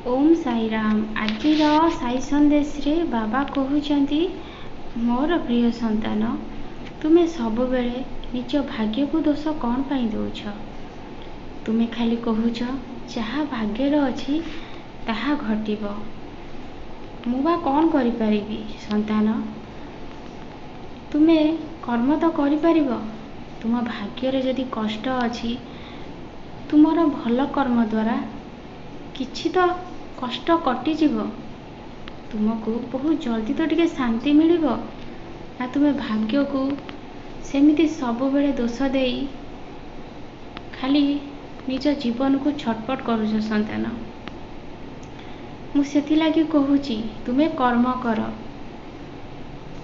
ओम साईराम। आज साई संदेश रे बाबा कहउचंती मोर प्रिय संतान तुम्हें सब बेले निज भाग्य को दोष कौन पाई दौछ। तुम्हें खाली कहूच जहाँ भाग्यर अच्छी ताहा घटिब। मुबा कौन करि परिबी संतान। तुम्हें कर्म तो करि परिबो। तुम भाग्य जदि कष्ट अच्छी तुमर भल कर्म द्वारा किछि तो कष्ट कटिଯିब। तुमको बहुत जल्दी तो टिके शांति मिलिब ना तुम्हें भाग्य को सेमिति सब बेले दोष देई खाली निज जीवन को छटपट करुछ संतान। मुझे लगी कहूची तुम्हें कर्म कर।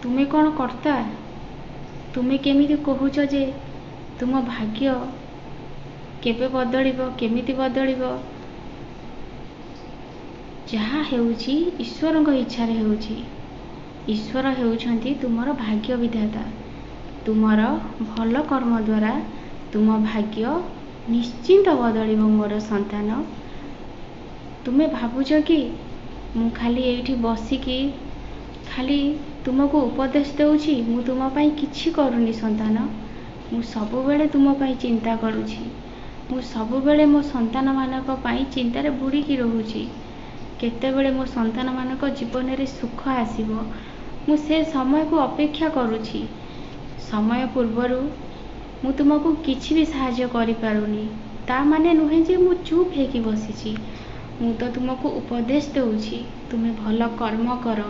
तुम्हें कौन कर्ता। तुम्हें केमिति कहूच जे तुम भाग्य केबे बदलिब केमिति बदलिब। जहाँ हेउची ईश्वर इच्छार हेउची। ईश्वर हेउछंती तुमर भाग्य विधाता। तुमर भल कर्म द्वारा तुम भाग्य निश्चिंत बदलिब मोर संतान। तुम्हें भावुच कि मु खाली एठी बसिकी खाली तुमको उपदेश देउछि। मु तुम पाई किछि करूनी संतान। मु सब बेले तुम पाई चिंता करूछि। मु सब बेले मो संतान मानक पाई चिंतारे बुड़ीकी रहुछि। केतेबेले मो संतान मानक जीवन रे सुख आसीबो मु से समय को अपेक्षा करुछि। समय पूर्वरु मु तुमको किछि भी सहाय्य करि पारुनी ता माने नुहे जे मु चुप हेकी बसिछि। मु तो तुमको उपदेश देउछि तुम्हें भल कर्म कर।